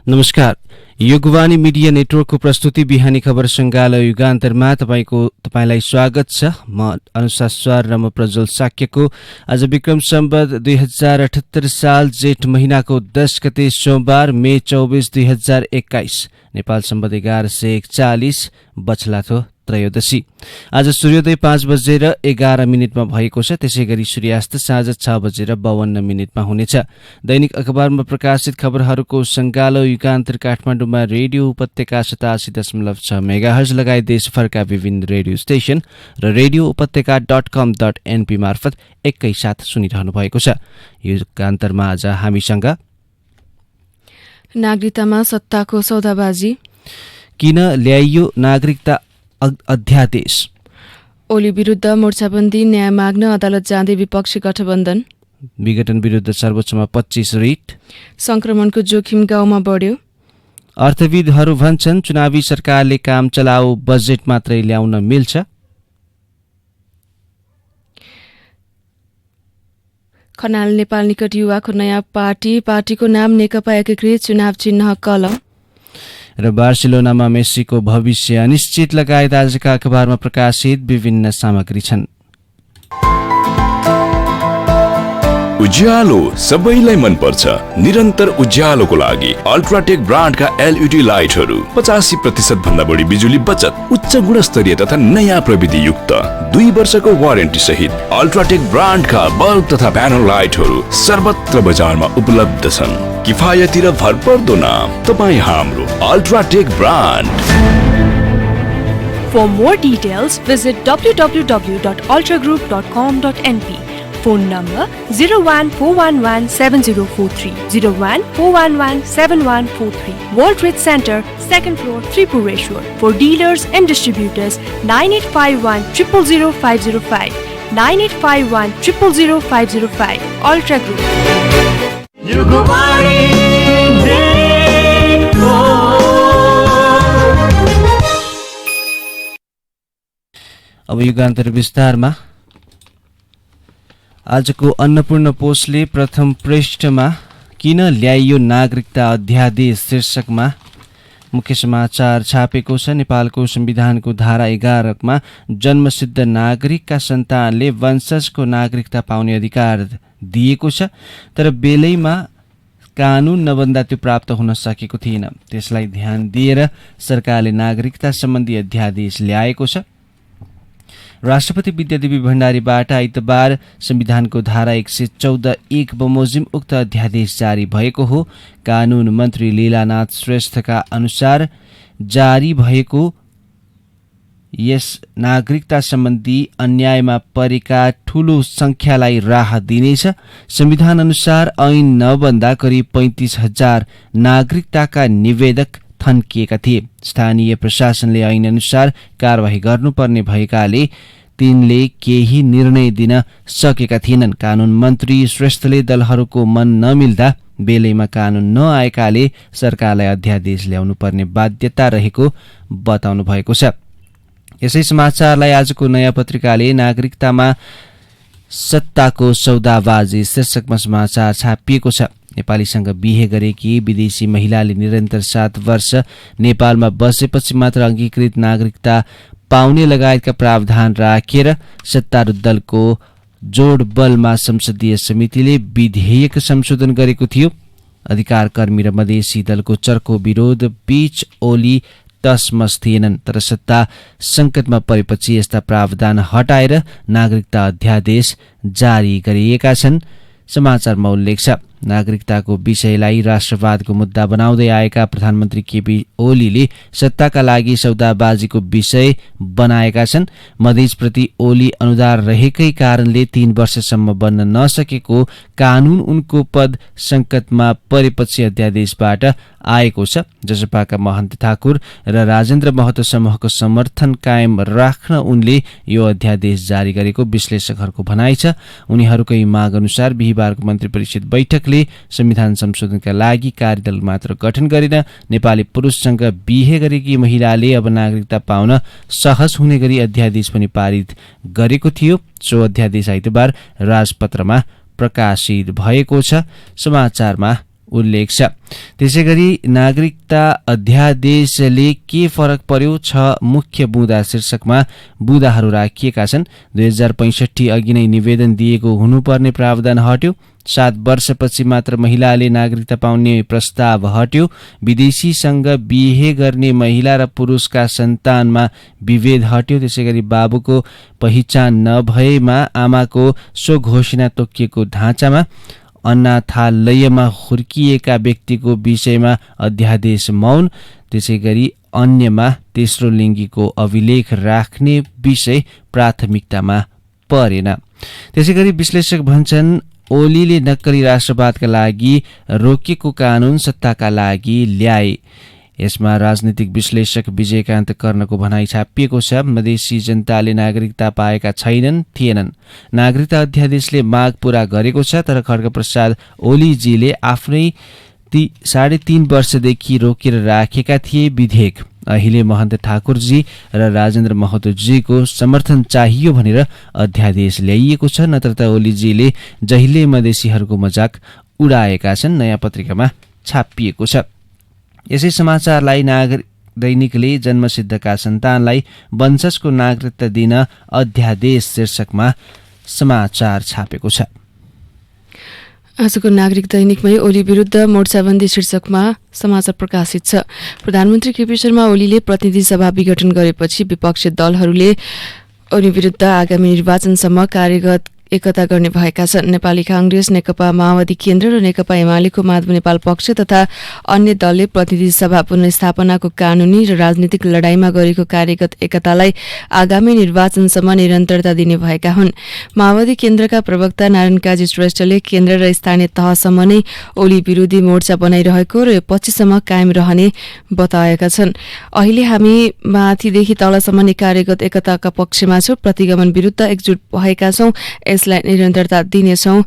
नमस्कार, युगवाणी मिडिया नेटवर्कको प्रस्तुति बिहानी खबर सङ्गालो युगान्तरमा तपाईलाई स्वागत छ। म अनुसार स्वर र म प्रज्वल साक्यको। आज विक्रम सम्वत 2078 साल जेठ महिनाको 10 गते सोमबार मे 24 2021 नेपाल सम्वत 1141 बछलाथो त्रयोदशी। आज सूर्योदय 5:11 भएको छ। त्यसैगरी सूर्यास्त साँझ 6:52 हुनेछ। दैनिक अखबारमा प्रकाशित खबरहरूको सङ्गालो युगान्तर काठमाडौँमा रेडियो उपत्यका 87.6 मेगाहर्ज लगायत देशभरका विभिन्न रेडियो स्टेशन र रेडियो उपत्यका.com.np मार्फत एकैसाथ सुनिरहनु भएको छ। युगान्तरमा आज हामीसँग नागरिकतामा सत्ताको सौदाबाजी, किन ल्याइयो नागरिकता अध्यादेश, ओली विरुद्ध मोर्चाबन्दी, न्याय माग्न अदालत जाँदै विपक्षी गठबन्धन, विघटन विरुद्ध सर्वोच्चमा 25 रिट, संक्रमणको जोखिम गाउँमा बढ्यो, अर्थविदहरू भन्छन् चुनावी सरकारले काम चलाऊ बजेट मात्रै ल्याउन मिल्छ, खनाल नेपाल निकट युवाको नयाँ पार्टीको नाम नेकपा एकीकृत, चुनाव चिन्ह कलम र बार्सिलोनामा मेस्सीको भविष्य अनिश्चित लगायत आजका अखबारमा प्रकाशित विभिन्न सामग्री छन्। उज्यालो सबैलाई मन पर्छ। निरन्तर उज्यालोको लागि अल्ट्राटेक ब्रान्डका एलईडी लाइटहरू 85% भन्दा बढी बिजुली बचत, उच्च गुणस्तरीय तथा नयाँ प्रविधि युक्त 2 वर्षको वारेन्टी सहित अल्ट्राटेक ब्रान्डका बल्ब तथा प्यानल लाइटहरू सर्वत्र बजारमा उपलब्ध छन्। किफायती र भरपर्दो नाम तपाईँ हाम्रो UltraTech brand. For more details, visit www.ultragroup.com.np. Phone number 014117043, 014117143. World Trade Center, 2nd floor, Tripureshwar. For dealers and distributors, 9851 000505, 9851 000505. Ultra Group. अब युगान्तर विस्तारमा आजको अन्नपूर्ण पोस्टले प्रथम पृष्ठमा किन ल्याइयो नागरिकता अध्यादेश शीर्षकमा मुख्य समाचार छापेको छ। नेपालको संविधानको धारा 11 जन्मसिद्ध नागरिकका सन्तानले वंशजको नागरिकता पाउने अधिकार दिएको छ, तर बेलैमा कानून नबन्दा त्यो प्राप्त हुन सकेको थिएन। त्यसलाई ध्यान दिएर सरकारले नागरिकता सम्बन्धी अध्यादेश ल्याएको छ। राष्ट्रपति विद्यादेवी भण्डारीबाट आइतबार संविधानको धारा 114(1) बमोजिम उक्त अध्यादेश जारी भएको हो। कानून मन्त्री लीलानाथ श्रेष्ठका अनुसार जारी भएको यस नागरिकता सम्बन्धी अन्यायमा परेका ठूलो संख्यालाई राहत दिनेछ। संविधान अनुसार ऐन नबन्दा करिब 35,000 नागरिकताका निवेदक थन्किएका थिए। स्थानीय प्रशासनले ऐन अनुसार कारबाही गर्नुपर्ने भएकाले तिनले केही निर्णय दिन सकेका थिएनन्। कानून मन्त्री श्रेष्ठले दलहरूको मन नमिल्दा बेलैमा कानून नआएकाले सरकारलाई अध्यादेश ल्याउनु पर्ने बाध्यता रहेको बताउनु भएको छ। यसै समाचारलाई आजको नयाँ पत्रिकाले नागरिकतामा सत्ताको सौदाबाजी शीर्षकमा समाचार छापिएको छ। नेपालीसँग बिहे गरेकी विदेशी महिलाले निरन्तर 7 वर्ष नेपालमा बसेपछि मात्र अङ्गीकृत नागरिकता पाउने लगायतका प्रावधान राखेर सत्तारूढ दलको जोडबलमा संसदीय समितिले विधेयक संशोधन गरेको थियो। अधिकार कर्मी र मधेसी दलको चर्को विरोध बीच ओली तसमस थिएनन्, तर सत्ता संकटमा परेपछि यस्ता प्रावधान हटाएर नागरिकता अध्यादेश जारी गरिएका छन्। समाचारमा उल्लेख छ। नागरिकताको विषयलाई राष्ट्रवादको मुद्दा बनाउँदै आएका प्रधानमन्त्री केपी ओलीले सत्ताका लागि सौदाबाजीको विषय बनाएका छन्। मधेसप्रति ओली अनुदार रहेकै कारणले 3 वर्षसम्म बन्न नसकेको कानून उनको पद संकटमा परेपछि अध्यादेशबाट आएको छ। जसपाका महन्त ठाकुर र राजेन्द्र महतो समूहको समर्थन कायम राख्न उनले यो अध्यादेश जारी गरेको विश्लेषकहरूको भनाइ छ। उनीहरूकै माग अनुसार बिहीबारको मन्त्री परिषद बैठकले संविधान संशोधनका लागि कार्यदल मात्र गठन गरेन। नेपाली पुरुषसँग बिहे गरेकी महिलाले अब नागरिकता पाउन सहज हुने गरी अध्यादेश पनि पारित गरेको थियो। सो अध्यादेश आइतबार राजपत्रमा प्रकाशित भएको छ। समाचारमा उल्लेख छ। त्यसैगरी नागरिकता अध्यादेशले के फरक पर्यो छ मुख्य बुँदा शीर्षकमा बुँदाहरू राखिएका छन्। 2065 अघि नै निवेदन दिएको हुनुपर्ने प्रावधान हट्यो। 7 वर्षपछि मात्र महिलाले नागरिकता पाउने प्रस्ताव हट्यो। विदेशीसँग बिहे गर्ने महिला र पुरुषका सन्तानमा विभेद हट्यो। त्यसैगरी बाबुको पहिचान नभएमा आमाको स्वघोषणा तोकिएको ढाँचामा अनाथालयमा हुर्किएका व्यक्तिको विषयमा अध्यादेश मौन। त्यसैगरी अन्यमा तेस्रो लिङ्गीको अभिलेख राख्ने विषय प्राथमिकतामा परेन। त्यसैगरी विश्लेषक भन्छन् ओलीले नक्कली राष्ट्रवादका लागि रोकेको कानून सत्ताका लागि ल्याए। यसमा राजनीतिक विश्लेषक विजयकान्त कर्णको भनाइ छापिएको छ। मधेसी जनताले नागरिकता पाएका थिएनन्। नागरिकता अध्यादेशले माग पूरा गरेको छ, तर खड्गप्रसाद ओलीजीले आफ्नै 3.5 वर्षदेखि रोकेर राखेका थिए विधेयक। अहिले महन्त ठाकुरजी र राजेन्द्र महतोजीको समर्थन चाहियो भनेर अध्यादेश ल्याइएको छ, नत्र त ओलीजीले जहिले मधेसीहरूको मजाक उडाएका छन्। नयाँ पत्रिकामा छापिएको छ। यसै समाचारलाई दैनिकले जन्मसिद्धका सन्तानलाई वंशजको नागरिकता दिन अध्यादेश शीर्षकमा समाचार छापेको छ। आजको नागरिक दैनिकमै ओली विरुद्ध मोर्चाबन्दी शीर्षकमा समाचार प्रकाशित छ। प्रधानमन्त्री केपी शर्मा ओलीले प्रतिनिधि सभा विघटन गरेपछि विपक्षी दलहरूले उनी विरुद्ध आगामी निर्वाचनसम्म कार्यगत एकता गर्ने भएका छन्। नेपाली कांग्रेस, नेकपा माओवादी केन्द्र र नेकपा एमालेको माधव नेपाल पक्ष तथा अन्य दलले प्रतिनिधि सभा पुनर्स्थापनाको कानूनी र राजनीतिक लडाईँमा गरेको कार्यगत एकतालाई आगामी निर्वाचनसम्म निरन्तरता दिने भएका हुन्। माओवादी केन्द्रका प्रवक्ता नारायण काजी श्रेष्ठले केन्द्र र स्थानीय तहसम्म नै ओली विरोधी मोर्चा बनाइरहेको र यो पछिसम्म कायम रहने बताएका छन्। अहिले हामी माथिदेखि तलसम्म नै कार्यगत एकताका पक्षमा छौं, प्रतिगमन विरुद्ध एकजुट भएका छौं, यसलाई निरन्तरता दिनेछौं,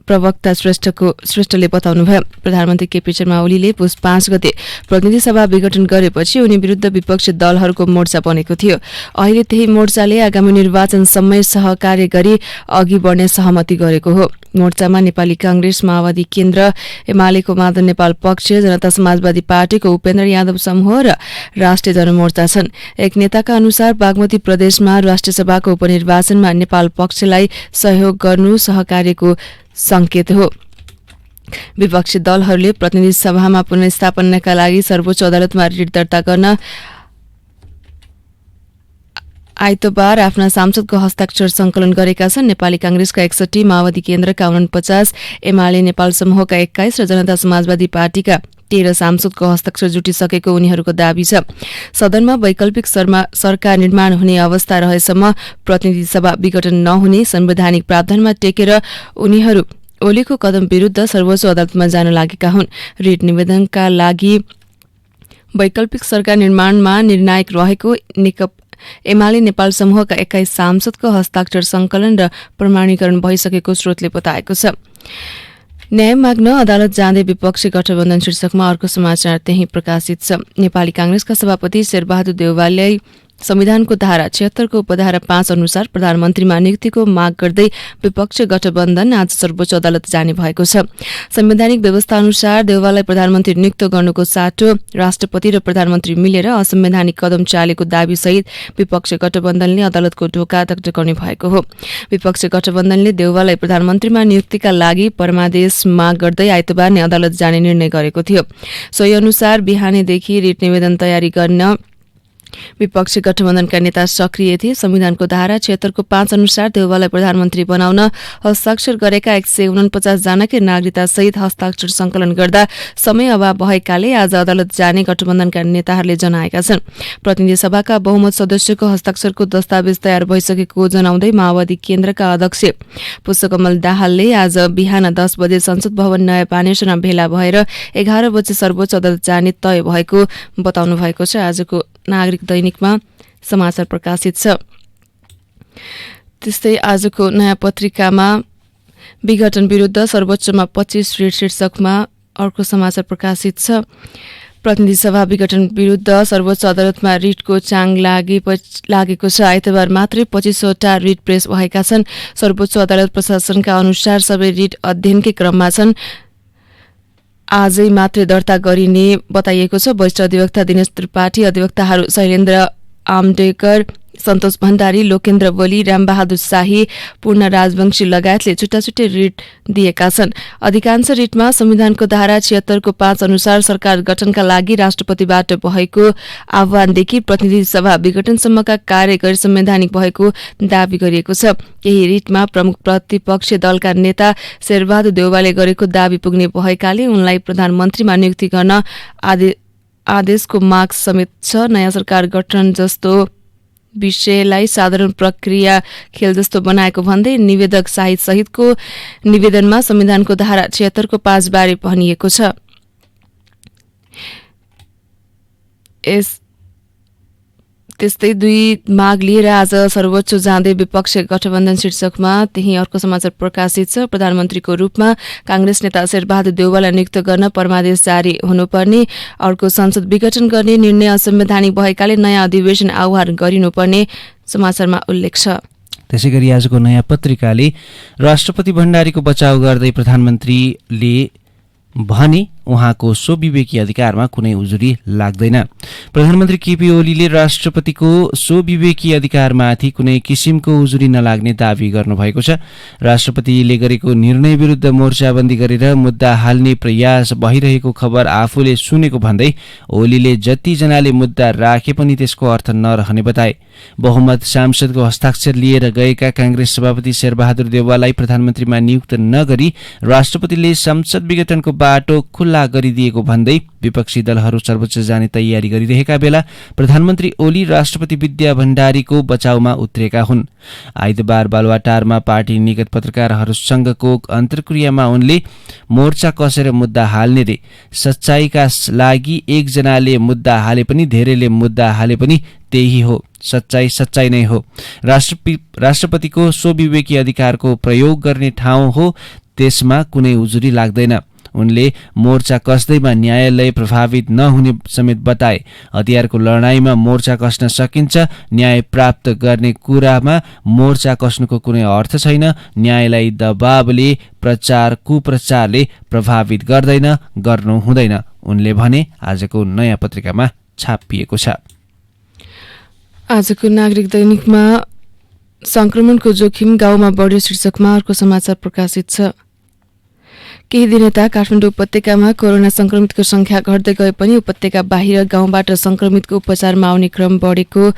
प्रवक्ता श्रेष्ठले बताउनुभयो। प्रधानमन्त्री केपी शर्मा ओलीले पुस 5 गते प्रतिनिधि सभा विघटन गरेपछि उनी विरुद्ध विपक्षी दलहरूको मोर्चा बनेको थियो। अहिले त्यही मोर्चाले आगामी निर्वाचनसम्मै सहकार्य गरी अघि बढ्ने सहमति गरेको हो। मोर्चामा नेपाली कांग्रेस, माओवादी केन्द्र, एमालेको माधव नेपाल पक्ष, जनता समाजवादी पार्टीको उपेन्द्र यादव समूह र राष्ट्रिय जनमोर्चा छन्। एक नेताका अनुसार बागमती प्रदेशमा राष्ट्रिय सभाको उपनिर्वाचनमा नेपाल पक्षलाई सहयोग गर्नु सहकार्यको संकेत हो। विपक्षी दलहरूले प्रतिनिधि सभामा पुनर्स्थापनाका लागि सर्वोच्च अदालतमा रिट दर्ता गर्न आइतबार आफ्ना सांसदको हस्ताक्षर संकलन गरेका छन्। नेपाली कांग्रेसका 61, माओवादी केन्द्रका 49, एमाले नेपाल समूहका 21 र जनता समाजवादी पार्टीका 13 सांसदको हस्ताक्षर जुटिसकेको उनीहरूको दाबी छ। सदनमा वैकल्पिक सरकार निर्माण हुने अवस्था रहेसम्म प्रतिनिधि सभा विघटन नहुने संवैधानिक प्रावधानमा टेकेर उनीहरू ओलीको कदम विरुद्ध सर्वोच्च अदालतमा जान लागेका हुन्। रिट निवेदनका लागि वैकल्पिक सरकार निर्माणमा निर्णायक रहेको एमाले नेपाल समूहका 21 सांसदको हस्ताक्षर संकलन र प्रमाणीकरण भइसकेको स्रोतले बताएको छ। न्याय माग्न अदालत जाँदै विपक्षी गठबन्धन शीर्षकमा अर्को समाचार त्यही प्रकाशित छ। नेपाली कांग्रेसका सभापति शेरबहादुर देउवाले संविधानको धारा 76 को उपधारा 5 अनुसार प्रधानमन्त्रीमा नियुक्तिको माग गर्दै विपक्षी गठबन्धन आज सर्वोच्च अदालत जाने भएको छ। संवैधानिक व्यवस्था अनुसार देउवालाई प्रधानमन्त्री नियुक्त गर्नुको साटो राष्ट्रपति र प्रधानमन्त्री मिलेर असंवैधानिक कदम चालेको दाबी सहित विपक्षी गठबन्धनले अदालतको ढोका टकटकाउने भएको हो। विपक्षी गठबन्धनले देउवालाई प्रधानमन्त्रीमा नियुक्तिका लागि परमादेश माग गर्दै आइतबार नै अदालत जाने निर्णय गरेको थियो। सोही अनुसार बिहानैदेखि रिट निवेदन तयारी गर्न विपक्षी गठबन्धनका नेता सक्रिय थिए। संविधानको धारा 76 को 5 अनुसार देउवालाई प्रधानमन्त्री बनाउन हस्ताक्षर गरेका 149 जनाकै नागरिकता सहित हस्ताक्षर संकलन गर्दा समय अभाव भएकाले आज अदालत जाने गठबन्धनका नेताहरूले जनाएका छन्। प्रतिनिधि सभाका बहुमत सदस्यको हस्ताक्षरको दस्तावेज तयार भइसकेको जनाउँदै माओवादी केन्द्रका अध्यक्ष पुष्पकमल दाहालले आज बिहान 10 बजे संसद भवन नयाँ पानेश्वरमा भेला भएर 11 बजे सर्वोच्च अदालत जाने तय भएको बताउनु भएको छ। आजको नागरिक दैनिकमा समाचार प्रकाशित छ। त्यस्तै आजको नयाँ पत्रिकामा विघटन विरुद्ध सर्वोच्चमा 25 रिट शीर्षकमा अर्को समाचार प्रकाशित छ। प्रतिनिधि सभा विघटन विरुद्ध सर्वोच्च अदालतमा रिटको चाङ लागेको छ। आइतबार मात्रै 25वटा रिट प्रेस भएका छन्। सर्वोच्च अदालत प्रशासनका अनुसार सबै रिट अध्ययनकै क्रममा छन्। आजै मात्रै दर्ता गरिने बताइएको छ। वरिष्ठ अधिवक्ता दिनेश त्रिपाठी, अधिवक्ताहरू शैलेन्द्र आम्डेकर, सन्तोष भण्डारी, लोकेन्द्र बोली, रामबहादुर शाही, पूर्ण राजवंशी लगायतले छुट्टा छुट्टै रिट दिएका छन्। अधिकांश रिटमा संविधानको धारा 76 को 5 अनुसार सरकार गठनका लागि राष्ट्रपतिबाट भएको आह्वानदेखि प्रतिनिधि सभा विघटनसम्मका कार्य गैर संवैधानिक भएको दावी गरिएको छ। केही रिटमा प्रमुख प्रतिपक्षी दलका नेता शेरबहादुर देउवाले गरेको दावी पुग्ने भएकाले उनलाई प्रधानमन्त्रीमा नियुक्ति गर्न आदेशको माग समेत छ। नयाँ सरकार गठन जस्तो विषयलाई साधारण प्रक्रिया खेल जस्तो बनाएको भन्दै निवेदक शाहिद सहितको निवेदनमा संविधानको धारा 76 को 5 बारे भनिएको छ। त्यस्तै दुई माग लिएर आज सर्वोच्च जाँदै विपक्ष गठबन्धन शीर्षकमा त्यही अर्को समाचार प्रकाशित छ। प्रधानमन्त्रीको रूपमा कांग्रेस नेता शेरबहादुर देउवालाई नियुक्त गर्न परमादेश जारी हुनुपर्ने, अर्को संसद विघटन गर्ने निर्णय असंवैधानिक भएकाले नयाँ अधिवेशन आह्वान गरिनुपर्ने समाचारमा उल्लेख छ। त्यसैगरी आजको नयाँ पत्रिकाले राष्ट्रपति भण्डारीको बचाव गर्दै प्रधानमन्त्रीले भने उहाँको स्वविवेकी अधिकारमा कुनै उजुरी लाग्दैन। प्रधानमन्त्री केपी ओलीले राष्ट्रपतिको स्वविवेकी अधिकारमाथि कुनै किसिमको उजुरी नलाग्ने दावी गर्नुभएको छ। राष्ट्रपतिले गरेको निर्णय विरुद्ध मोर्चाबन्दी गरेर मुद्दा हाल्ने प्रयास भइरहेको खबर आफूले सुनेको भन्दै ओलीले जतिजनाले मुद्दा राखे पनि त्यसको अर्थ नरहने बताए। बहुमत सांसदको हस्ताक्षर लिएर गएका कांग्रेस सभापति शेरबहादुर देउवालाई प्रधानमन्त्रीमा नियुक्त नगरी राष्ट्रपतिले संसद विघटनको बाटो खुल्ला गरिदिएको भन्दै विपक्षी दलहरू सर्वोच्च जाने तयारी गरिरहेका बेला प्रधानमन्त्री ओली राष्ट्रपति विद्या भण्डारीको बचाउमा उत्रेका हुन्। आइतबार बालुवाटारमा पार्टी निकट पत्रकारहरूसँगको अन्तर्क्रियामा उनले मोर्चा कसेर मुद्दा हाल्ने रे, सच्चाईका लागि एकजनाले मुद्दा हाले पनि धेरैले मुद्दा हाले पनि त्यही हो, सच्चाई सच्चाई नै हो। राष्ट्रपतिको स्वविवेकी अधिकारको प्रयोग गर्ने ठाउँ हो, त्यसमा कुनै उजुरी लाग्दैन। उनले मोर्चा कस्दैमा न्यायालय प्रभावित नहुने समेत बताए। हतियारको लडाईँमा मोर्चा कस्न सकिन्छ, न्याय प्राप्त गर्ने कुरामा मोर्चा कस्नुको कुनै अर्थ छैन। न्यायालय दबावले प्रचार कुप्रचारले प्रभावित गर्दैन, गर्नु हुँदैन, उनले भने। आजको नयाँ पत्रिकामा छापिएको छ। आजको नागरिक दैनिकमा संक्रमणको जोखिम गाउँमा बढ्यो शीर्षकमा अर्को समाचार प्रकाशित छ। केही दिन यता काठमाडौँ उपत्यकामा कोरोना संक्रमितको संख्या घट्दै गए पनि उपत्यका बाहिर गाउँबाट संक्रमितको उपचारमा आउने क्रम बढेको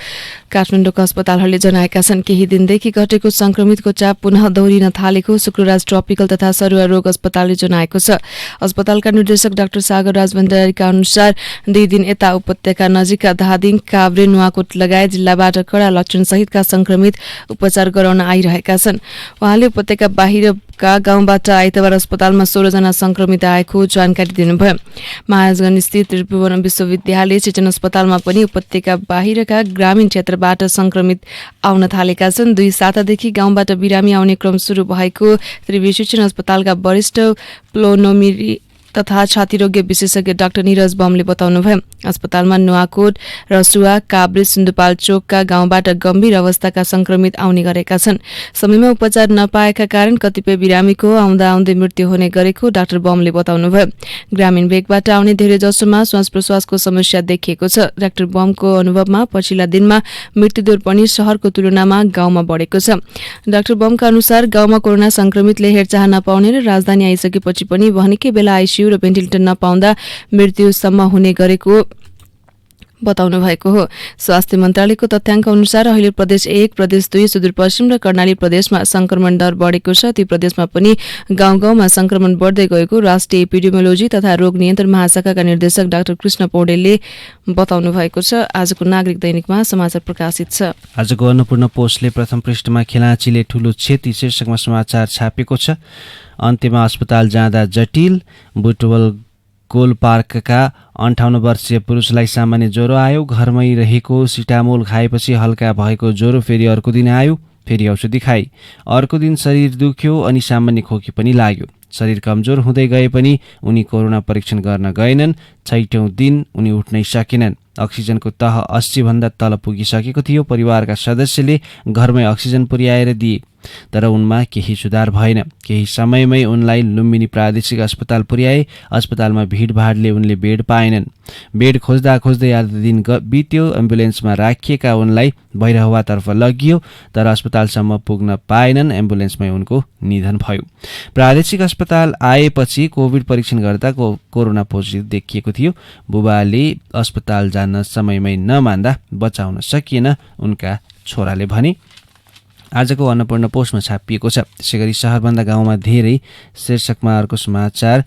काठमाडौँका अस्पतालहरूले जनाएका छन्। केही दिनदेखि घटेको संक्रमितको चाप पुनः दोहोरिन थालेको शुक्रराज ट्रपिकल तथा सरुवा रोग अस्पतालले जनाएको छ। अस्पतालका निर्देशक डाक्टर सागर राज भण्डारीका अनुसार 2 दिन यता उपत्यका नजिकका धादिङ, काभ्रे, नुवाकोट लगायत जिल्लाबाट कडा लक्षण सहितका संक्रमित उपचार गराउन आइरहेका छन्। उहाँले उपत्यका बाहिरका गाउँबाट आइतबार अस्पतालमा 16 जना संक्रमित आएको जानकारी दिनुभयो। महाराजगञ्ज स्थित त्रिभुवन विश्वविद्यालय शिक्षण अस्पतालमा पनि उपत्यका बाहिरका ग्रामीण क्षेत्रबाट संक्रमित आउन थालेका छन्। 2 सातादेखि गाउँबाट बिरामी आउने क्रम सुरु भएको त्रिभुवन शिक्षण अस्पतालका वरिष्ठ प्लोनोमेरी तथा छातीरोग्य विशेषज्ञ डाक्टर निरज बमले बताउनुभयो। अस्पतालमा नुवाकोट, रसुवा, काभ्रे, सिन्धुपाल्चोकका गाउँबाट गम्भीर अवस्थाका संक्रमित आउने गरेका छन्। समयमा उपचार नपाएका कारण कतिपय बिरामीको आउँदा आउँदै मृत्यु हुने गरेको डाक्टर बमले बताउनुभयो। ग्रामीण भेगबाट आउने धेरै जसोमा श्वास प्रश्वासको समस्या देखिएको छ। डाक्टर बमको अनुभवमा पछिल्ला दिनमा मृत्युदर पनि शहरको तुलनामा गाउँमा बढेको छ। डाक्टर बमका अनुसार गाउँमा कोरोना संक्रमितले हेरचाह नपाउने र राजधानी आइसकेपछि पनि भनेकै बेला आइसियु र भेन्टिलेटर नपाउँदा मृत्युसम्म हुने गरेको बताउनु भएको हो। स्वास्थ्य मन्त्रालयको तथ्याङ्क अनुसार अहिले प्रदेश 1, प्रदेश 2, सुदूरपश्चिम र कर्णाली प्रदेशमा संक्रमण दर बढेको छ। ती प्रदेशमा पनि गाउँ गाउँमा संक्रमण बढ्दै गएको राष्ट्रिय एपिडेमियोलोजी तथा रोग नियन्त्रण महाशाखाका निर्देशक डाक्टर कृष्ण पौडेलले बताउनु भएको छ। आजको नागरिक दैनिकमा समाचार प्रकाशित छ। आजको अन्नपूर्ण पोस्टले प्रथम पृष्ठमा खेलाँचीले ठूलो क्षति शीर्षकमा समाचार छापेको छ। अन्त्यमा अस्पताल जाँदा जटिल, बुटवल गोल पार्कका 58 वर्षीय पुरुषलाई सामान्य ज्वरो आयो। घरमै रहेको सिटामोल खाएपछि हल्का भएको ज्वरो फेरि अर्को दिन आयो। फेरि औषधि खाए। अर्को दिन शरीर दुख्यो अनि सामान्य खोकी पनि लाग्यो। शरीर कमजोर हुँदै गए पनि उनी कोरोना परीक्षण गर्न गएनन्। 6औं दिन उनी उठ्नै सकेनन्। अक्सिजनको तह 80 भन्दा तल पुगिसकेको थियो। परिवारका सदस्यले घरमै अक्सिजन पुर्याएर दिए। तर उनमा केही सुधार भएन। केही समयमै उनलाई लुम्बिनी प्रादेशिक अस्पताल पुर्याए। अस्पतालमा भिडभाडले उनले बेड पाएनन्। बेड खोज्दा खोज्दै आधा दिन बित्यो। एम्बुलेन्समा राखिएका उनलाई भैरहवातर्फ लगियो, तर अस्पतालसम्म पुग्न पाएनन्। एम्बुलेन्समै उनको निधन भयो। प्रादेशिक अस्पताल आएपछि कोभिड परीक्षण गर्दा कोरोना पोजिटिभ देखिएको थियो। बुबाले अस्पताल जान समयमै नमान्दा बचाउन सकिएन, उनका छोराले भने। आजको अन्नपूर्ण पोस्टमा छापिएको छ। त्यसैगरी शहरभन्दा गाउँमा धेरै शीर्षकमा अर्को समाचार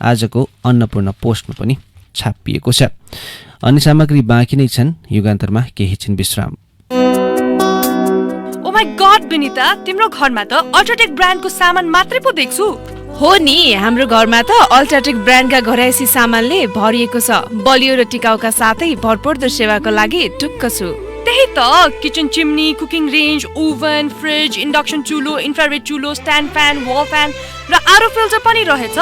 आजको अन्नपूर्ण पोस्टमा पनि छापिएको छ। अन्य सामग्री बाँकी नै छन्। युगान्तरमा केही छिन विश्राम। ओ माय गॉड विनिता, तिम्रो घरमा त अल्ट्राटेक ब्रान्डको सामान मात्रै पो देख्छु। हो नि, हाम्रो घरमा त अल्ट्राटेक ब्रान्डका घरायसी सामानले भरिएको छ। बलियो र टिकाउका साथै भरपर्दो सेवाको लागि टुक्क छु। त्यही त, kitchen chimney, cooking range, oven, fridge, induction चुलो, इन्फ्रारेड चुलो, स्ट्यान्ड फ्यान, वल फ्यान र आरो फिल्टर पनि रहेछ।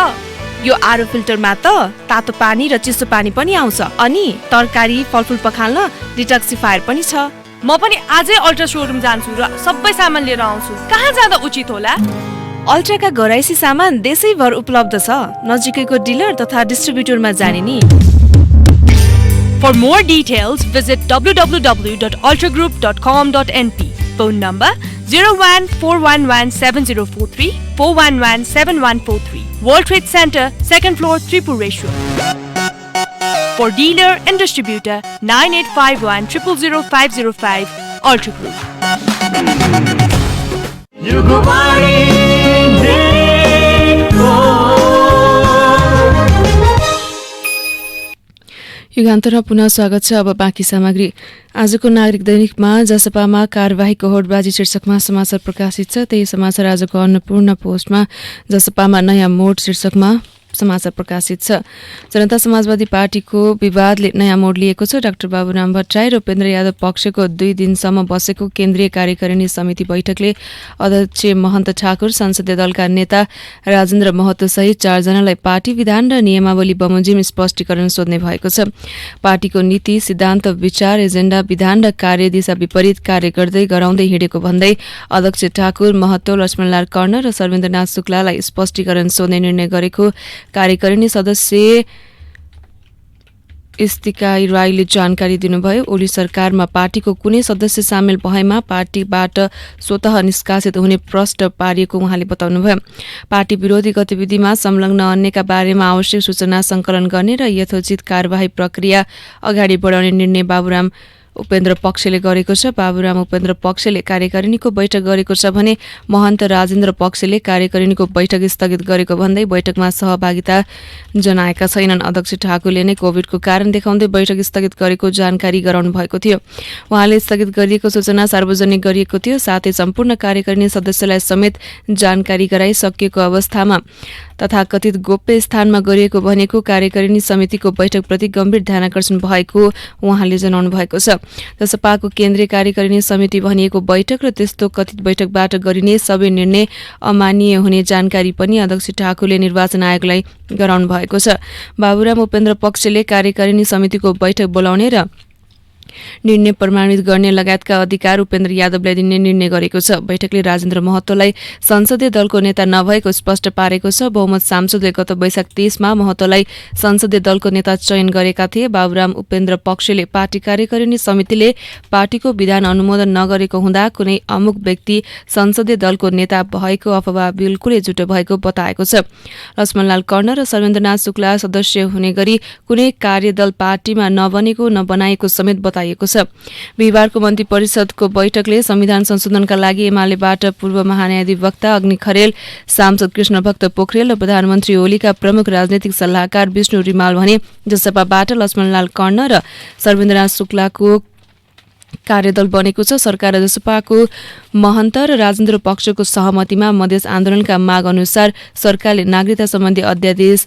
यो आरो फिल्टरमा त तातो पानी र चिसो पानी पनि आउँछ। अनि तरकारी फलफुल पखाल्न डिटक्सिफायर पनि छ। म पनि आजै अल्ट्रा शोरूम जान्छु र सबै सामान लिएर आउँछु। कहाँ जाँदा उचित होला? अल्ट्राका घरायसी सामान देशैभर उपलब्ध छ। नजिकैको डिलर तथा डिस्ट्रिब्युटरमा जाने नि। For more details, visit www.ultragroup.com.np. Phone number 014117043 4117143. World Trade Center, 2nd floor, Tripureshwar. For dealer and distributor, 9851 000505, Ultra Group. युगान्तरमा पुनः स्वागत छ। अब बाँकी सामग्री। आजको नागरिक दैनिकमा जसपामा कारबाहीको होडबाजी शीर्षकमा समाचार प्रकाशित छ। त्यही समाचार आजको अन्नपूर्ण पोस्टमा जसपामा नयाँ मोड शीर्षकमा समाचार प्रकाशित छ। जनता समाजवादी पार्टीको विवादले नयाँ मोड लिएको छ। डाक्टर बाबुराम भट्टराई र उपेन्द्र यादव पक्षको 2 दिनसम्म बसेको केन्द्रीय कार्यकारिणी समिति बैठकले अध्यक्ष महन्त ठाकुर, संसदीय दलका नेता राजेन्द्र महतो सहित 4 जनालाई पार्टी विधान र नियमावली बमोजिम स्पष्टीकरण सोध्ने भएको छ। पार्टीको नीति, सिद्धान्त, विचार, एजेन्डा, विधान र कार्यदिशा विपरीत कार्य गर्दै गराउँदै हिँडेको भन्दै अध्यक्ष ठाकुर, महतो, लक्ष्मणलाल कर्ण र सर्वेन्द्रनाथ शुक्लालाई स्पष्टीकरण सोध्ने निर्णय गरेको कार्यकारिणी सदस्य इस्तिका राईले जानकारी दिनुभयो। ओली सरकारमा पार्टीको कुनै सदस्य सामेल भएमा पार्टीबाट स्वतः निष्कासित हुने प्रष्ट पारिएको उहाँले बताउनुभयो। पार्टी विरोधी गतिविधिमा संलग्न अन्यका बारेमा आवश्यक सूचना सङ्कलन गर्ने र यथोचित कार्यवाही प्रक्रिया अगाडि बढाउने निर्णय बाबुराम उपेन्द्र पक्षले गरेको छ। बाबुराम उपेन्द्र पक्षले कार्यकारिणीको बैठक गरेको छ भने महन्त राजेन्द्र पक्षले कार्यकारिणीको बैठक स्थगित गरेको भन्दै बैठकमा सहभागिता जनाएका छैनन्। अध्यक्ष ठाकुरले नै कोभिडको कारण देखाउँदै बैठक स्थगित गरेको जानकारी गराउनु भएको थियो। उहाँले स्थगित गरिएको सूचना सार्वजनिक गरिएको थियो। साथै सम्पूर्ण कार्यकारिणी सदस्यलाई समेत जानकारी गराइसकिएको अवस्थामा तथाकथित गोप्य स्थानमा गरिएको भनेको कार्यकारिणी समितिको बैठकप्रति गम्भीर ध्यानाकर्षण भएको उहाँले जनाउनु भएको छ। जसपाको केन्द्रीय कार्यकारिणी समिति भनिएको बैठक र त्यस्तो कथित बैठकबाट गरिने सबै निर्णय अमान्य हुने जानकारी पनि अध्यक्ष ठाकुरले निर्वाचन आयोगलाई गराउनु भएको छ। बाबुराम उपेन्द्र पक्षले कार्यकारिणी समितिको बैठक बोलाउने र निर्णय प्रमाणित गर्ने लगायतका अधिकार उपेन्द्र यादवलाई दिने निर्णय गरेको छ। बैठकले राजेन्द्र महतोलाई संसदीय दलको नेता नभएको स्पष्ट पारेको छ। बहुमत सांसदले गत वैशाख 30 मा महतोलाई संसदीय दलको नेता चयन गरेका थिए। बाबुराम उपेन्द्र पक्षले पार्टी कार्यकारिणी समितिले पार्टीको विधान अनुमोदन नगरेको हुँदा कुनै अमुक व्यक्ति संसदीय दलको नेता भएको अफवाह बिल्कुलै झुटो भएको बताएको छ। लक्ष्मणलाल कर्ण र सर्वेन्द्रनाथ शुक्ला सदस्य हुने गरी कुनै कार्यदल पार्टीमा नबनेको नबनाएको समेत बताइएको छ। बिहिबारको मन्त्री परिषदको बैठकले संविधान संशोधनका लागि एमालेबाट पूर्व महान्यायाधिवक्ता अग्नि खरेल, सांसद कृष्णभक्त पोखरेल र प्रधानमन्त्री ओलीका प्रमुख राजनैतिक सल्लाहकार विष्णु रिमाल भने जसपाबाट लक्ष्मणलाल कर्ण र सर्वेन्द्रनाथ शुक्लाको कार्यदल बनेको छ। सरकार र जसपाको महन्त र राजेन्द्र पक्षको सहमतिमा मधेस आन्दोलनका माग अनुसार सरकारले नागरिकता सम्बन्धी अध्यादेश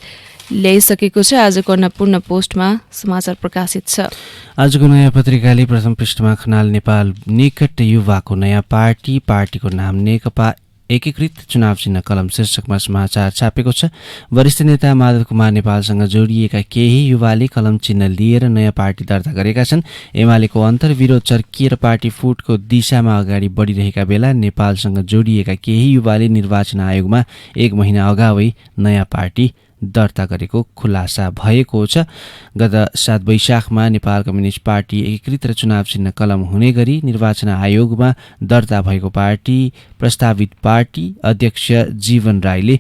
ल्याइसकेको छ। आजको अन्नपूर्ण पोस्टमा समाचार प्रकाशित छ। आजको नयाँ पत्रिकाले प्रथम पृष्ठमा खनाल नेपाल निकट युवाको नयाँ पार्टीको नाम नेकपा एकीकृत चुनाव चिन्ह कलम शीर्षकमा समाचार छापेको छ। वरिष्ठ नेता माधव कुमार नेपालसँग जोडिएका केही युवाले कलम चिन्ह लिएर नयाँ पार्टी दर्ता गरेका छन्। एमालेको अन्तर्विरोध चर्किएर पार्टी फुटको दिशामा अगाडि बढिरहेका बेला नेपालसँग जोडिएका केही युवाले निर्वाचन आयोगमा 1 महिना अगावै नयाँ पार्टी दर्ता गरेको खुलासा भएको छ। गत 7 वैशाखमा नेपाल कम्युनिस्ट पार्टी एकीकृत र चुनाव चिन्ह कलम हुने गरी निर्वाचन आयोगमा दर्ता भएको पार्टी प्रस्तावित पार्टी अध्यक्ष जीवन राईले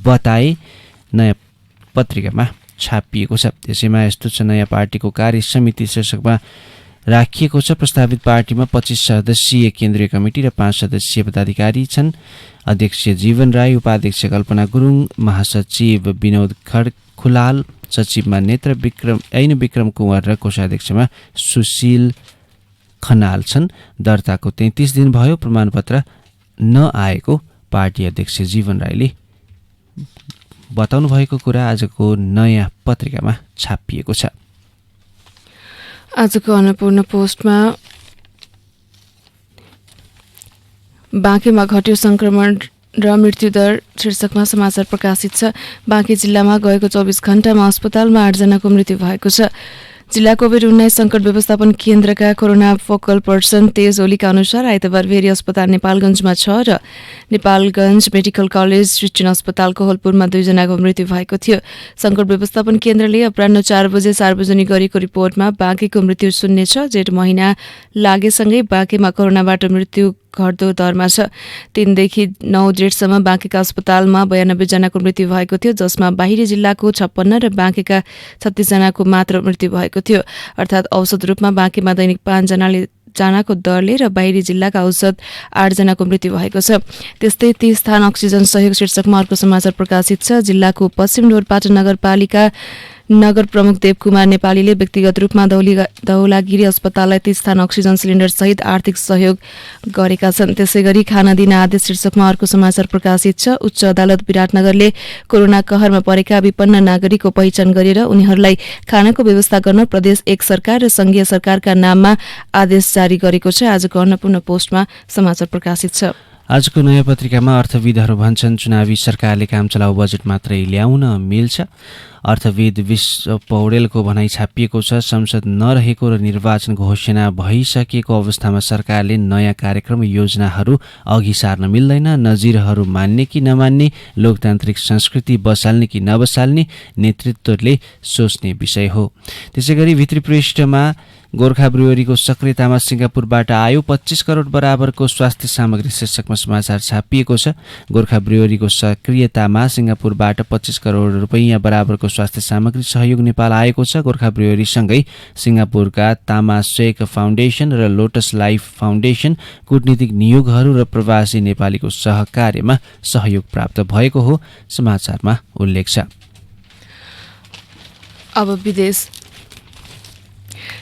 बताए, नयाँ पत्रिकामा छापिएको छ। त्यसैमा यस्तो छ, नयाँ पार्टीको कार्य समिति शीर्षकमा राखिएको छ। प्रस्तावित पार्टीमा 25 सदस्यीय केन्द्रीय कमिटी र 5 सदस्यीय पदाधिकारी छन्। अध्यक्ष जीवन राई, उपाध्यक्ष कल्पना गुरुङ, महासचिव विनोद खुलाल, सचिवमा ऐन विक्रम कुँवर र कोषाध्यक्षमा सुशील खनाल छन्। दर्ताको 33 दिन भयो। प्रमाणपत्र नआएको पार्टी अध्यक्ष जीवन राईले बताउनु भएको कुरा आजको नयाँ पत्रिकामा छापिएको छ। आजको अन्नपूर्ण पोस्टमा बाँकेमा घट्यो संक्रमण र मृत्युदर शीर्षकमा समाचार प्रकाशित छ। बाँके जिल्लामा गएको 24 घण्टामा अस्पतालमा 8 जनाको मृत्यु भएको छ। जिल्ला कोभिड-19 संकट व्यवस्थापन केन्द्रका कोरोना फोकल पर्सन तेज ओलीका अनुसार आइतबार भेरी अस्पताल नेपालगञ्जमा 6 र नेपालगञ्ज मेडिकल कलेज क्रिस्चियन अस्पताल कोहलपुरमा 2 जनाको मृत्यु भएको थियो। संकट व्यवस्थापन केन्द्रले अपराह्न 4 बजे सार्वजनिक गरेको रिपोर्टमा बाँकेको मृत्यु शून्य छ। जेठ महिना लागेसँगै बाँकेमा कोरोनाबाट मृत्यु घट्दो दरमा छ। 3 देखि 9 जेठसम्म बाँकेका अस्पतालमा 92 जनाको मृत्यु भएको थियो, जसमा बाहिरी जिल्लाको 56 र बाँकेका 36 जनाको मात्र मृत्यु भएको थियो। अर्थात् औसत रूपमा बाँकेमा दैनिक 5 जनाको दरले र बाहिरी जिल्लाका औसत 8 जनाको मृत्यु भएको छ। त्यस्तै 30 स्थान अक्सिजन सहयोग शीर्षकमा अर्को समाचार प्रकाशित छ। जिल्लाको पश्चिम ढोरपाटन नगरपालिका नगर प्रमुख देवकुमार नेपालीले व्यक्तिगत रूपमा धौलागिरी अस्पताललाई 30 स्थान अक्सिजन सिलिन्डर सहित आर्थिक सहयोग गरेका छन्। त्यसैगरी खाना दिन आदेश शीर्षकमा अर्को समाचार प्रकाशित छ। उच्च अदालत विराटनगरले कोरोना कहरमा परेका विपन्न नागरिकको पहिचान गरेर उनीहरूलाई खानाको व्यवस्था गर्न प्रदेश 1 सरकार र संघीय सरकारका नाममा आदेश जारी गरेको छ। आजको अन्नपूर्ण पोस्टमा समाचार प्रकाशित छ। आजको नयाँ पत्रिकामा अर्थविदहरू भन्छन् चुनावी सरकारले काम चलाउ बजेट मात्रै ल्याउन मिल्छ। अर्थविद विश्व पौडेलको भनाइ छापिएको छ। संसद नरहेको र निर्वाचन घोषणा भइसकेको अवस्थामा सरकारले नयाँ कार्यक्रम योजनाहरू अघि सार्न मिल्दैन। नजिरहरू मान्ने कि नमान्ने, लोकतान्त्रिक संस्कृति बसाल्ने कि नबसाल्ने नेतृत्वले सोच्ने विषय हो। त्यसैगरी भित्री पृष्ठमा गोर्खा ब्रुअरीको सक्रियतामा सिङ्गापुरबाट आयो 25 करोड बराबरको स्वास्थ्य सामग्री शीर्षकमा समाचार छापिएको छ। गोर्खा ब्रुअरीको सक्रियतामा सिङ्गापुरबाट 25 करोड रुपैयाँ बराबरको स्वास्थ्य सामग्री सहयोग नेपाल आएको छ। गोर्खा ब्रुअरीसँगै सिङ्गापुरका तामासेक फाउन्डेसन र लोटस लाइफ फाउन्डेसन कूटनीतिक नियोगहरू र प्रवासी नेपालीको सहकार्यमा सहयोग प्राप्त भएको हो, समाचारमा उल्लेख छ। अब विदेश।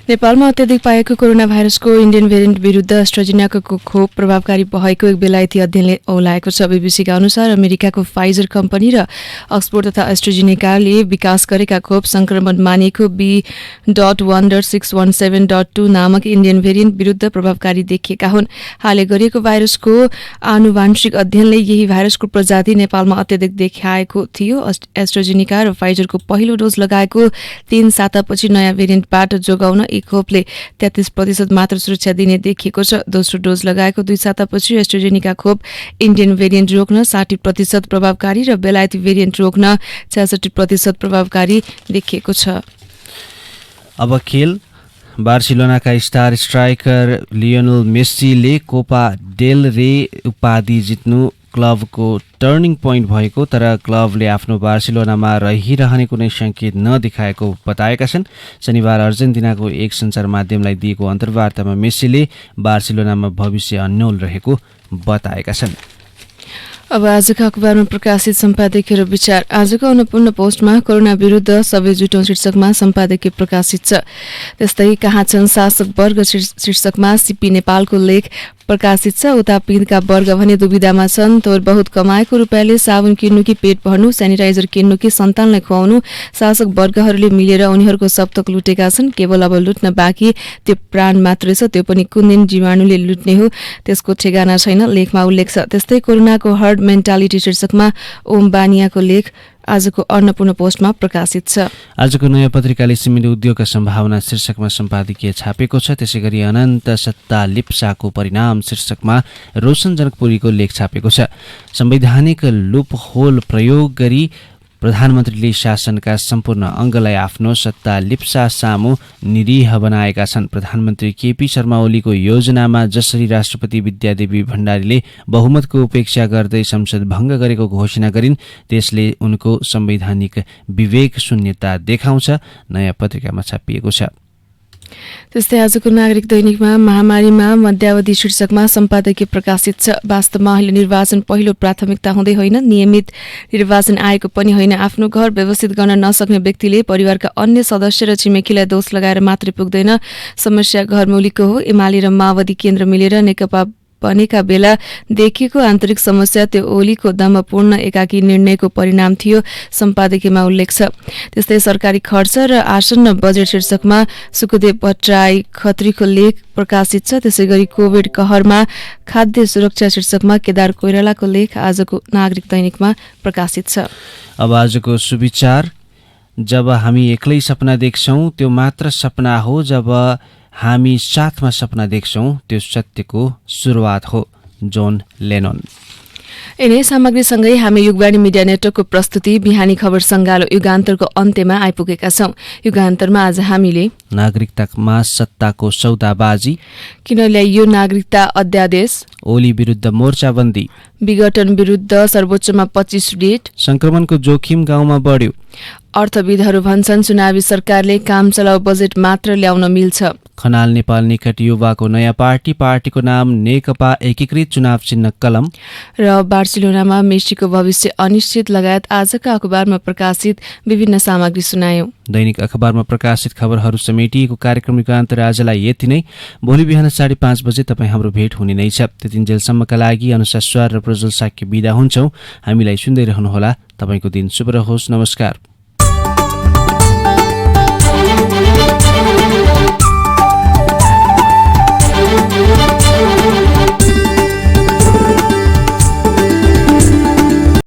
नेपालमा अत्याधिक पाएको कोरोना भाइरसको इन्डियन भेरिएन्ट विरुद्ध एस्ट्राजेनेकाको खोप प्रभावकारी भएको एक बेलायती अध्ययनले औलाएको छ। बीबीसीका अनुसार अमेरिकाको फाइजर कम्पनी र अक्सफोर्ड तथा एस्ट्राजेनेकाले विकास गरेका खोप संक्रमण मानिएको B.1.617.2 नामक इन्डियन भेरिएन्ट विरुद्ध प्रभावकारी देखिएका हुन्। हालै गरिएको भाइरसको आनुवांशिक अध्ययनले यही भाइरसको प्रजाति नेपालमा अत्याधिक देखाएको थियो। एस्ट्राजेनेका र फाइजरको पहिलो डोज लगाएको 3 सातापछि नयाँ भेरिएन्टबाट जोगाउन खोपले 33% मात्र सुरक्षा दिने देखिएको छ। दोस्रो डोज लगाएको 2 सातापछि एस्ट्राजेनेका खोप इन्डियन भेरिएन्ट रोक्न 60% प्रभावकारी र बेलायती भेरिएन्ट रोक्न 66% प्रभावकारी देखिएको छ। अब खेल। बार्सिलोनाका स्टार स्ट्राइकर लियोनल मेस्सीले कोपा डेल रे उपाधि जित्नु क्लबको टर्निङ पोइन्ट भएको, तर क्लबले आफ्नो बार्सिलोनामा रहिरहने कुनै सङ्केत नदेखाएको बताएका छन्। शनिबार अर्जेन्टिनाको एक सञ्चार माध्यमलाई दिएको अन्तर्वार्तामा मेस्सीले बार्सिलोनामा भविष्य अन्यल रहेको बताएका छन्। अब आजको अखबारमा प्रकाशित सम्पादकीय र विचार। आजको अन्नपूर्ण पोस्टमा कोरोना विरुद्ध सबै जुटौं शीर्षकमा सम्पादकीय प्रकाशित छ। त्यस्तै कहाँ छन् शासक वर्ग शीर्षकमा सीपी नेपालको लेख प्रकाशित छ। उता पीडितका वर्ग भने दुविधामा छन्। तोर बहुत कमाएको रुपियाँले साबुन किन्नु कि पेट भर्नु, सेनिटाइजर किन्नु कि सन्तानलाई खुवाउनु, शासक वर्गहरूले मिलेर उनीहरूको सप्तक लुटेका छन्। केवल अब लुट्न बाँकी त्यो प्राण मात्रै छ, त्यो पनि कुन दिन जीवाणुले लुट्ने हो त्यसको ठेगाना छैन, लेखमा उल्लेख छ। त्यस्तै कोरोनाको हर्ड मेन्टालिटी शीर्षकमा ओम बानियाको लेख आजको अन्नपूर्ण पोस्टमा प्रकाशित छ। आजको नयाँ पत्रिकाले सिमेन्ट उद्योगका सम्भावना शीर्षकमा सम्पादकीय छापेको छ। त्यसैगरी अनन्त सत्ता लिप्साको परिणाम शीर्षकमा रोशन जनकपुरीको लेख छापेको छ। संवैधानिक लुप होल प्रयोग गरी प्रधानमन्त्रीले शासनका सम्पूर्ण अङ्गलाई आफ्नो सत्ता लिप्सा सामु निरीह बनाएका छन्। प्रधानमन्त्री केपी शर्मा ओलीको योजनामा जसरी राष्ट्रपति विद्यादेवी भण्डारीले बहुमतको उपेक्षा गर्दै संसद भङ्ग गरेको घोषणा गरिन्, त्यसले उनको संवैधानिक विवेक शून्यता देखाउँछ, नयाँ पत्रिकामा छापिएको छ। त्यस्तै आजको नागरिक दैनिकमा महामारीमा मध्यावधि शीर्षकमा सम्पादकीय प्रकाशित छ। वास्तवमा अहिले निर्वाचन पहिलो प्राथमिकता हुँदै होइन, नियमित निर्वाचन आएको पनि होइन। आफ्नो घर व्यवस्थित गर्न नसक्ने व्यक्तिले परिवारका अन्य सदस्य र छिमेकीलाई दोष लगाएर मात्रै पुग्दैन। समस्या घरमौलीको हो। एमाले र माओवादी केन्द्र मिलेर नेकपा बनेका बेला देखिएको आन्तरिक समस्या त्यो ओलीको दम्भपूर्ण एकाकी निर्णयको परिणाम थियो, सम्पादकीयमा उल्लेख छ। त्यस्तै सरकारी खर्च र आसन्न बजेट शीर्षकमा सुखदेव भट्टराई खत्रीको लेख प्रकाशित छ। त्यसैगरी कोभिड कहरमा खाद्य सुरक्षा शीर्षकमा केदार कोइरालाको लेख आजको नागरिक दैनिकमा प्रकाशित छ। अब आजको सुविचार, जब हामी एक्लै सपना देख्छौँ त्यो मात्र सपना हो, जब हामी साथमा सपना देख्छौँ त्यो सत्यको सुरुवात हो। John Lennon. यिनै सामग्रीसँगै हामी युगवाणी मिडिया नेटवर्कको प्रस्तुति बिहानी खबर सङ्गालो युगान्तरको अन्त्यमा आइपुगेका छौँ। युगान्तरमा आज हामीले नागरिकतामा सत्ताको सौदाबाजी, किन ल्याइयो नागरिकता अध्यादेश, ओली विरुद्ध मोर्चाबन्दी, विघटन विरुद्ध सर्वोच्चमा 25 डेट, संक्रमणको जोखिम गाउँमा बढ्यो, अर्थविदहरू भन्छन् चुनावी सरकारले काम चलाउ बजेट मात्र ल्याउन मिल्छ, खनाल नेपाल निकट युवाको नयाँ पार्टी, पार्टीको नाम नेकपा एकीकृत चुनाव चिन्ह कलम र बार्सिलोनामा मेसीको भविष्य अनिश्चित लगायत आजका अखबारमा प्रकाशित विभिन्न सामग्री सुनायौं। दैनिक अखबारमा प्रकाशित खबरहरू समेटिएको कार्यक्रम युगान्तर आजलाई यति नै। भोलि बिहान 5:30 बजे तपाईँ हाम्रो भेट हुने नै छ। त्यतिन्जेलसम्मका लागि अनुसार स्वर र प्रज्वल साक्य बिदा हुन्छौँ। हामीलाई सुन्दै रहनुहोला। तपाईँको दिन शुभ रहोस्। नमस्कार।